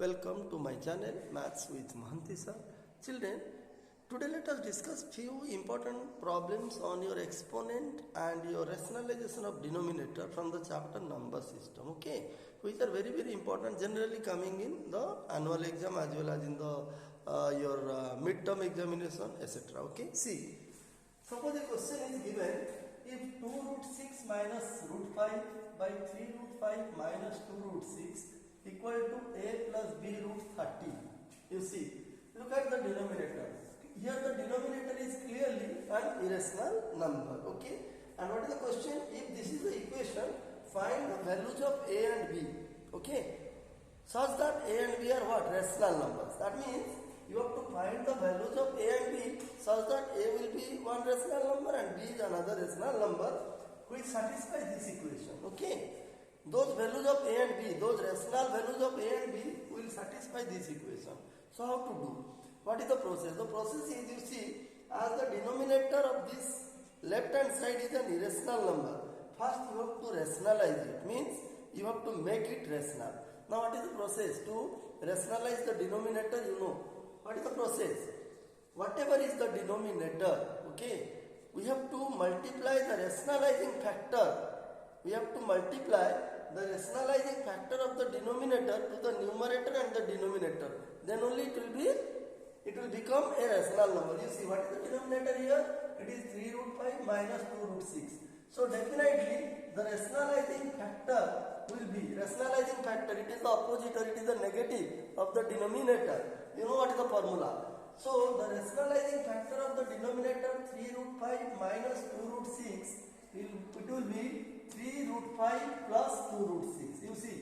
Welcome to my channel Maths with Mahanti sir. Children, today let us discuss few important problems on your exponent and your rationalization of denominator from the chapter number system, okay, which are very important, generally coming in the annual exam as well as in the your midterm examination, etc. Okay, see, suppose a question is given, if 2 root 6 minus root 5 by 3 root 5 minus 2 root 6 equal to a plus b root 30. You see, look at the denominator. Here the denominator is clearly an irrational number. Okay, and what is the question? If this is the equation, find the values of a and b. Okay, such that a and b are what? Rational numbers. That means you have to find the values of a and b such that a will be one rational number and b is another rational number which satisfies this equation. Okay, those values of a and b, those rational values of a and b will satisfy this equation. So how to do? What is the process? The process is, you see, as the denominator of this left hand side is an irrational number, first you have to rationalize it, means you have to make it rational. Now what is the process? To rationalize the denominator, you know. What is the process? Whatever is the denominator, okay, we have to multiply the rationalizing factor. We have to multiply the rationalizing factor of the denominator to the numerator and the denominator. Then only it will become a rational number. You see, what is the denominator here? It is 3 root 5 minus 2 root 6. So definitely the rationalizing factor will be, rationalizing factor, it is the opposite or it is the negative of the denominator. You know what is the formula? So the rationalizing factor of the denominator 3 root 5 minus 2 root 6, it will be 3 root 5 plus 2 root 6. You see,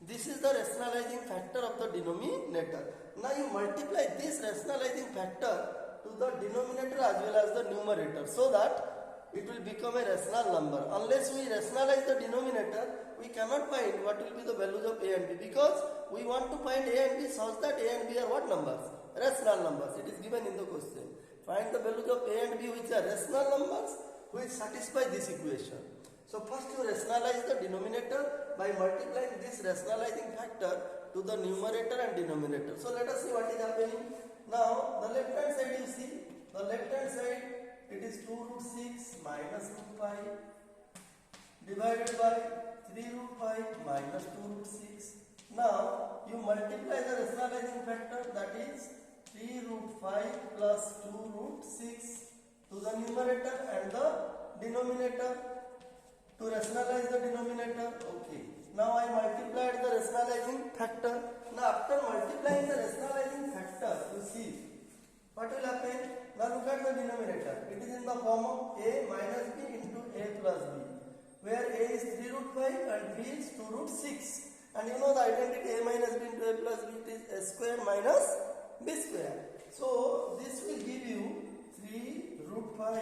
this is the rationalizing factor of the denominator. Now you multiply this rationalizing factor to the denominator as well as the numerator, so that it will become a rational number. Unless we rationalize the denominator, we cannot find what will be the values of a and b, because we want to find a and b such that a and b are what numbers? Rational numbers. It is given in the question. Find the values of a and b which are rational numbers which satisfy this equation. So first you rationalize the denominator by multiplying this rationalizing factor to the numerator and denominator. So let us see what is happening. Now the left hand side, you see, the left hand side, it is 2 root 6 minus root 5 divided by 3 root 5 minus 2 root 6. Now you multiply the rationalizing factor, that is 3 root 5 plus 2 root 6 to the numerator and the denominator. To rationalize the denominator, okay. Now I multiplied the rationalizing factor. Now after multiplying the rationalizing factor, you see, what will happen? Now look at the denominator. It is in the form of a minus b into a plus b, where a is 3 root 5 and b is 2 root 6. And you know the identity a minus b into a plus b, it is a square minus b square. So this will give you 3 root 5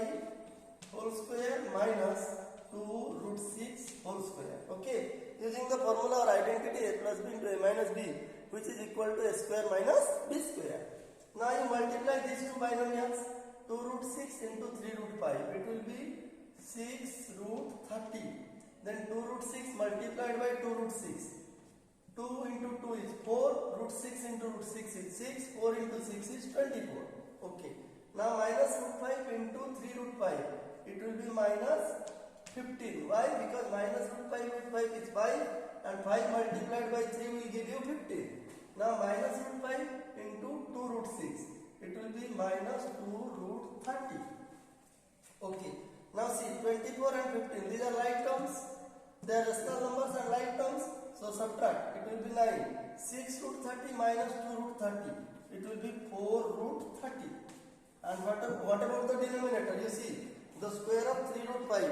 whole square minus 2 root 6 whole square. Okay, using the formula or identity a plus b into a minus b, which is equal to a square minus b square. Now you multiply these two binomials, 2 root 6 into 3 root 5, it will be 6 root 30. Then 2 root 6 multiplied by 2 root 6. 2 into 2 is 4, root 6 into root 6 is 6, 4 into 6 is 24. Okay, now minus root 5 into 3 root 5, it will be minus 15. Why? Because minus root 5 root 5 is 5 and 5 multiplied by 3 will give you 15. Now minus root 5 into 2 root 6, it will be minus 2 root 30. Okay, now see, 24 and 15, these are like terms, they are rational numbers and like terms, so subtract, it will be 9. 6 root 30 minus 2 root 30, it will be 4 root 30. And what about the denominator? You see, the square of 3 root 5,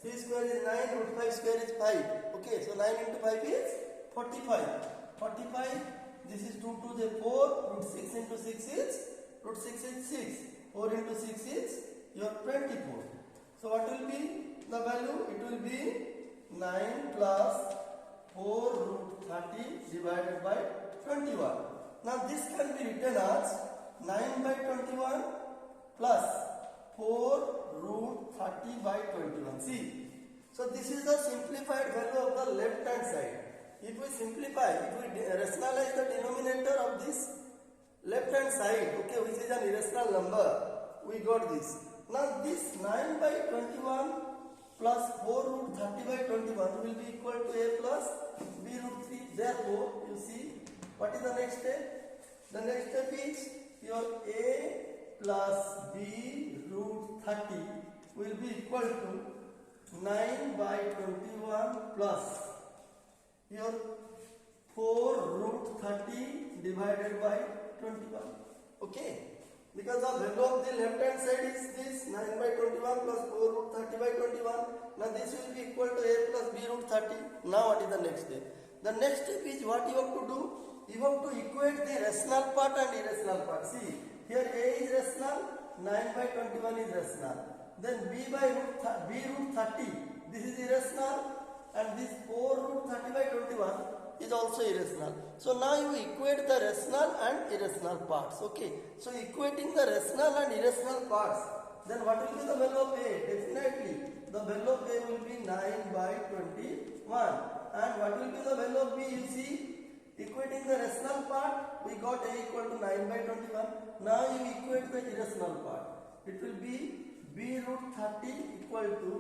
3 square is 9, root 5 square is 5. Okay, so 9 into 5 is 45. 45, this is 2 to the 4, root 6 into 6 is, root 6 is 6. 4 into 6 is your 24. So what will be the value? It will be 9 plus 4 root 30 divided by 21. Now this can be written as 9 by 21 plus 4 root 30 by 21. See, so this is the simplified value of the left hand side. if we simplify, if we rationalize the denominator of this left hand side, okay, which is an irrational number, we got this. Now this 9 by 21 plus 4 root 30 by 21 will be equal to a plus b root 3. Therefore, you see, what is the next step? The next step is your a plus b root 30 will be equal to 9 by 21 plus your 4 root 30 divided by 21. Okay, because the value of the left hand side is this 9 by 21 plus 4 root 30 by 21. Now this will be equal to a plus b root 30. Now what is the next step? The next step is what you have to do. You have to equate the rational part and irrational part. See, here a is rational, 9 by 21 is rational. Then b root 30, this is irrational, and this 4 root 30 by 21 is also irrational. So now you equate the rational and irrational parts. Okay. So equating the rational and irrational parts, then what will be the value of a? Definitely the value of a will be 9 by 21. And what will be the value of b? You see, equating the rational part, we got a equal to 9 by 21. Now you equate the irrational part. It will be b root 30 equal to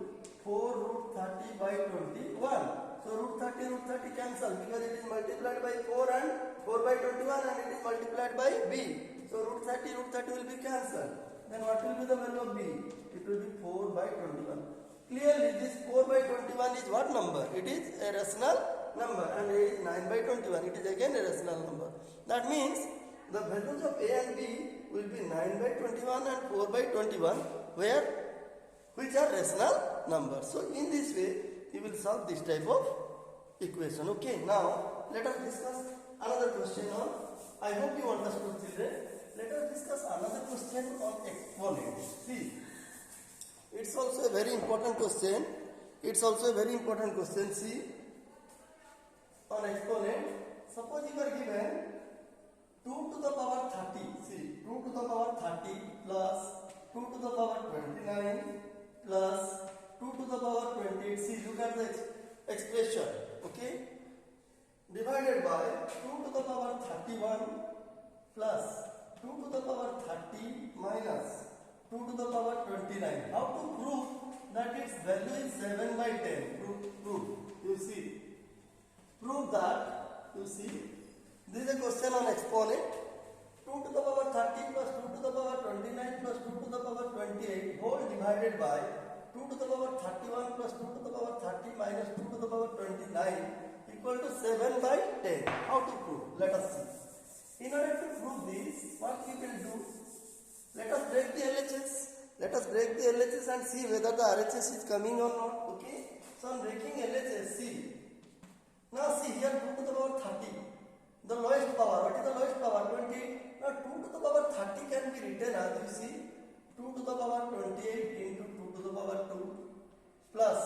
4 root 30 by 21. So root 30 cancel because it is multiplied by 4 and 4 by 21 and it is multiplied by b. So root 30 will be cancelled. Then what will be the value of b? It will be 4 by 21. Clearly this 4 by 21 is what number? It is a rational number, and a is 9 by 21. It is again a rational number. That means the values of a and b will be 9 by 21 and 4 by 21, which are rational numbers. So in this way you will solve this type of equation. Okay, now let us discuss another question on, I hope you understood children. Let us discuss another question on exponent. See, it's also a very important question. See, on exponent, suppose you are given 2 to the power 30. See, 2 to the power 30 plus 2 to the power 29 plus 2 to the power 28. See, look at the expression. Okay, divided by 2 to the power 31 plus 2 to the power 30 minus 2 to the power 29. How to prove that its value is 7 by 10? Prove. You see, prove that. You see, this is a question on exponent. 2 to the power 30 plus 2 to the power 29 plus 2 to the power 28 whole divided by 2 to the power 31 plus 2 to the power 30 minus 2 to the power 29 equal to 7 by 10. How to prove? Let us see. In order to prove this, what we will do? Let us break the LHS and see whether the RHS is coming or not. Okay. So I am breaking LHS. See. Now see here 2 to the power 30. The lowest power. What is the lowest power? 28. Now 2 to the power 30 can be written as, you see, 2 to the power 28 into 2 to the power 2 plus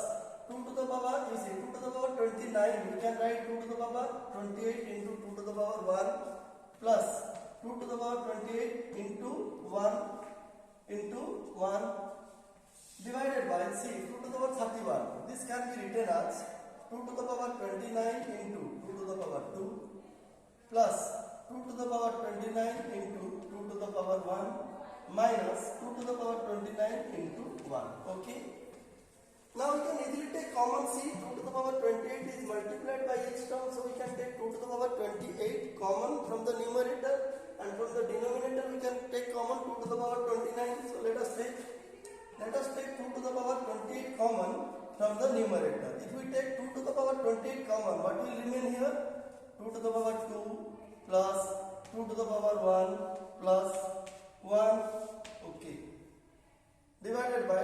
2 to the power, you see, 2 to the power 29. We can write 2 to the power 28 into 2 to the power 1 plus 2 to the power 28 into 1 divided by, see, 2 to the power 31. This can be written as 2 to the power 29 into 2 to the power 2 plus 2 to the power 29 into 2 to the power 1 minus 2 to the power 29 into 1. Okay. Now we can easily take common. See, 2 to the power 28 is multiplied by each term, so we can take 2 to the power 28 common from the numerator, and from the denominator we can take common 2 to the power 29. So let us take 2 to the power 28 common from the numerator. If we take 2 to the power 28 common, what will remain here? 2 to the power 2 plus 2 to the power 1 plus 1. Okay. Divided by,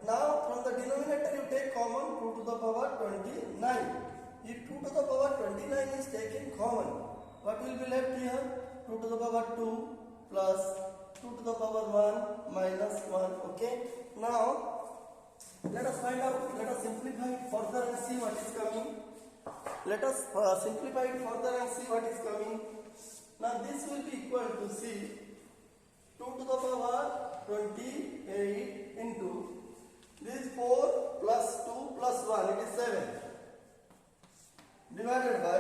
now from the denominator you take common 2 to the power 29. If 2 to the power 29 is taken common, what will be left here? 2 to the power 2 plus 2 to the power 1 minus 1. Okay. Now let us find out, let us simplify it further and see what is coming. Let us simplify it further and see what is coming. Now this will be equal to, see, 2 to the power 28 into, this is 4 plus 2 plus 1, it is 7. divided by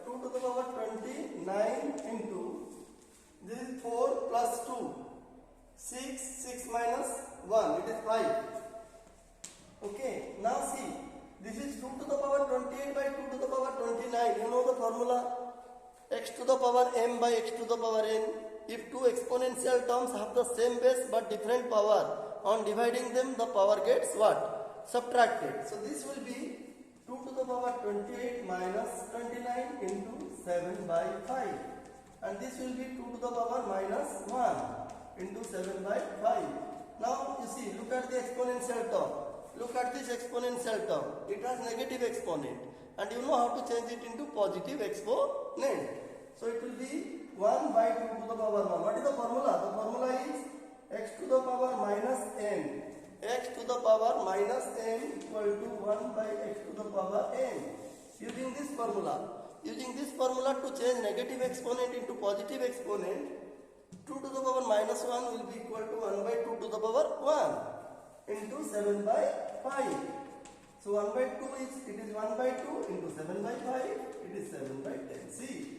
2 to the power 29 into this is 4 plus 2 6 minus 1 it is 5. Okay, now see this is 2 to the power 28 by 2 to the power 29. You know the formula, x to the power m by x to the power n. If two exponential terms have the same base but different power, on dividing them the power gets what? Subtracted. So this will be 2 to the power 28 minus 29 into 7 by 5, and this will be 2 to the power minus 1 into 7 by 5. Now you see, look at the exponential term. Look at this exponential term. It has negative exponent, and you know how to change it into positive exponent. So it will be 1 by 2 to the power 1. What is the formula? The formula is x to the power minus n. X to the power minus n equal to 1 by x to the power n. Using this formula to change negative exponent into positive exponent, 2 to the power minus 1 will be equal to 1 by 2 to the power 1 into 7 by 5. So 1 by 2 it is 1 by 2 into 7 by 5, it is 7 by 10. See.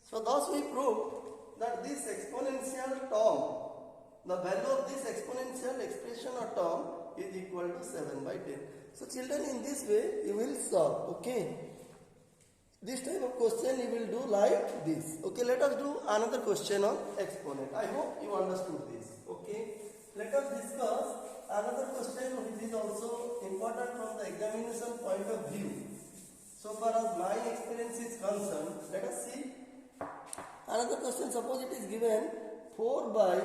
So thus we proved that this exponential term, the value of this exponential expression or term is equal to 7 by 10. So children, in this way you will solve. Okay. This type of question you will do like this. Okay, let us do another question on exponent. I hope you understood this. Okay. Let us discuss another question which is also important from the examination point of view. So far as my experience is concerned, let us see another question. Suppose it is given 4 by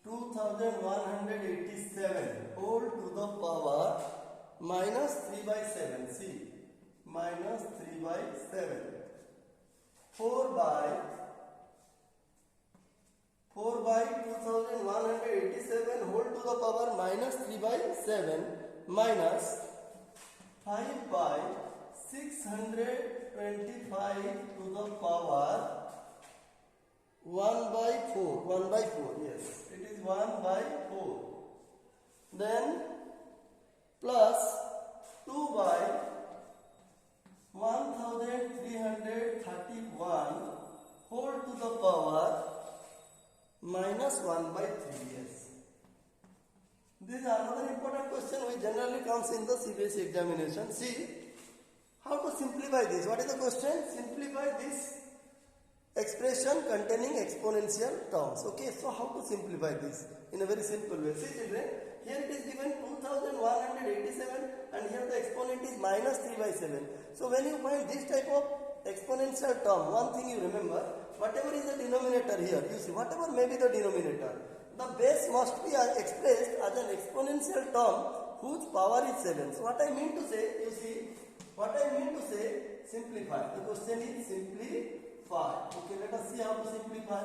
2187 whole to the power minus 3 by 7. See, minus 3 by 7. 4 by 2187 whole to the power minus 3 by 7 minus 5 by 625 to the power 1 by 4. Yes, it is 1 by 4. Then plus 2 by 1331 whole to the power minus 1 by 3. Yes. This is another important question which generally comes in the CBSE examination. See how to simplify this. What is the question? Simplify this expression containing exponential terms. Okay, so how to simplify this in a very simple way? See children, here it is given 2187 and here the exponent is minus 3 by 7. So when you find this type of exponential term, one thing you remember, whatever is the denominator here, you see, whatever may be the denominator, the base must be expressed as an exponential term whose power is 7. So what I mean to say, you see, simplify. The question is simplify. Okay, let us see how to simplify.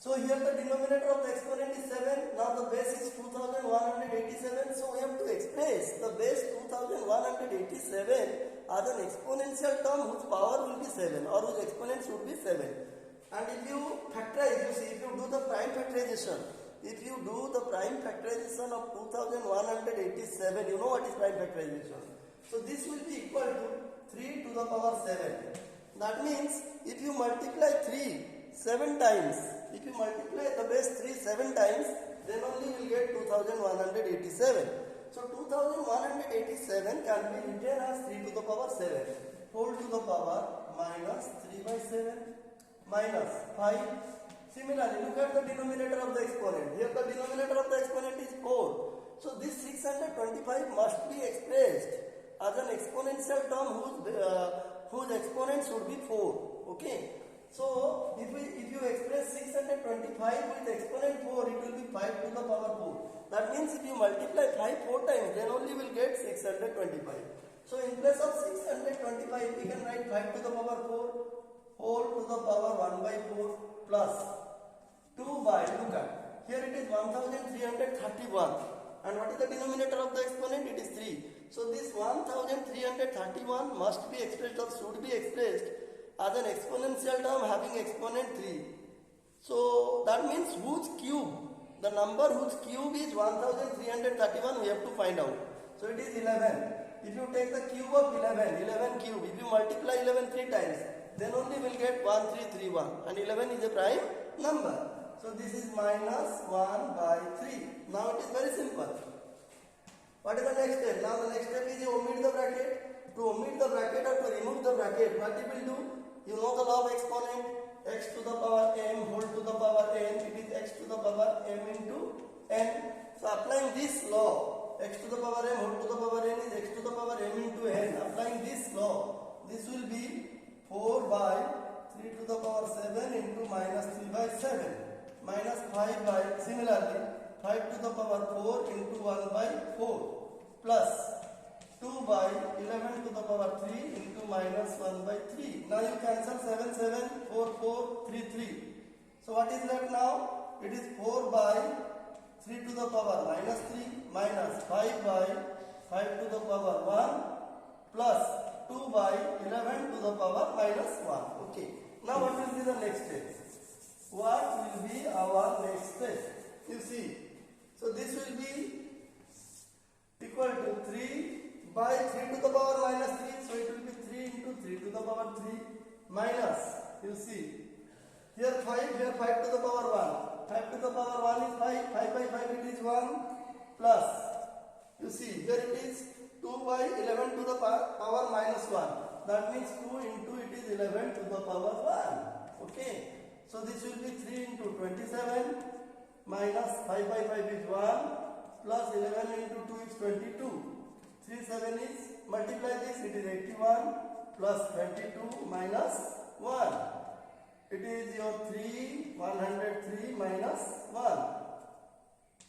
So here the denominator of the exponent is 7. Now the base is 2187. So we have to express the base 2187 as an exponential term whose power will be 7 or whose exponent should be 7. And if you factorize, you see, if you do the prime factorization of 2187, you know what is prime factorization. So this will be equal to 3 to the power 7. That means if you multiply 3 7 times, if you multiply the base 3 7 times, then only you will get 2187. So 2187 can be written as 3 to the power 7 whole to the power minus 3 by 7 minus 5. Similarly, look at the denominator of the exponent. Here the denominator of the exponent is 4. So this 625 must be expressed as an exponential term whose exponent should be 4. Okay. So if you express 625 with exponent 4, it will be 5 to the power 4. That means if you multiply 5 4 times, then only will get 625. So in place of 625, we can write 5 to the power 4 whole to the power 1 by 4 plus 2 by, look at, here it is 1331. And what is the denominator of the exponent? It is 3. So this 1331 must be expressed or should be expressed as an exponential term having exponent 3. So that means whose cube the number whose cube is 1331 we have to find out. So it is 11. If you take the cube of 11 cube, if you multiply 11 3 times, then only we will get 1331, and 11 is a prime number. So this is minus 1 by 3. Now it is very simple. What is the next step? Now the next step is you omit the bracket. To omit the bracket or to remove the bracket, what you will do? You know the law of exponent. X to the power m whole to the power n. It is x to the power m into n. So applying this law, x to the power m whole to the power n is x to the power m into n. Applying this law, this will be 4 by 3 to the power 7 into minus 3 by 7 minus 5 by, similarly, 5 to the power 4 into 1 by 4 plus 2 by 11 to the power 3 into minus 1 by 3. Now you cancel 7, 7, 4, 4, 3, 3. So what is left now? It is 4 by 3 to the power minus 3 minus 5 by 5 to the power 1 plus 2 by 11 to the power minus 1. Okay. Now what will be the next step? What will be our next step? You see. So this will be equal to 3 by 3 to the power minus 3. So it will be 3 into 3 to the power 3 minus, you see, here 5, here 5 to the power 1. 5 to the power 1 is 5. 5 by 5 it is 1 plus, you see, here it is 2 by 11 to the power minus 1. That means 2 into it is 11 to the power 1. Okay. So this will be 3 into 27 minus 5 by 5 is 1 plus 11 into 2 is 22. 3 7 is, multiply this, it is 81 plus 22 minus 1. It is your 3, 103 minus 1.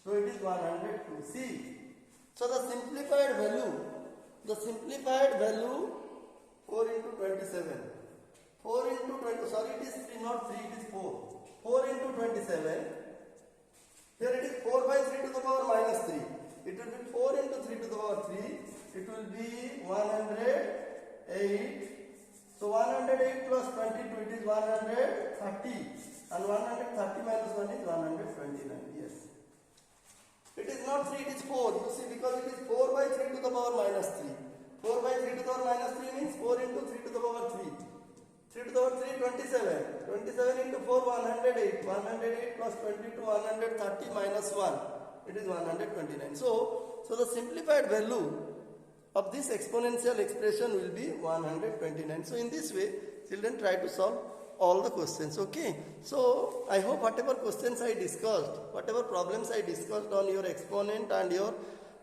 So it is 102. See. So the simplified value 4 into 27. 4 into 20, sorry, it is 3, not 3, it is 4. 4 into 27. Here it is 4 by 3 to the power minus 3. It will be 4 into 3 to the power 3. It will be 108. So 108 plus 22, it is 130. And 130 minus 1 is 129. Yes. It is not 3, it is 4. You see, because it is 4 by 3 to the power minus 3. 4 by 3 to the power minus 3 means 4 into 3 to the power 3. 3 to the power 3, 27. 27 into 4, 108. 108 plus 22, 130 minus 1. It is 129. So the simplified value of this exponential expression will be 129. So in this way, children, try to solve all the questions. Okay. So I hope whatever questions I discussed, whatever problems I discussed on your exponent and your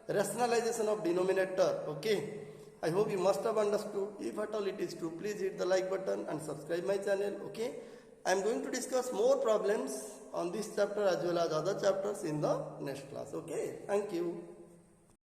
rationalization of denominator, okay, I hope you must have understood. If at all it is true, please hit the like button and subscribe my channel. Okay. I am going to discuss more problems on this chapter as well as other chapters in the next class. Okay. Thank you.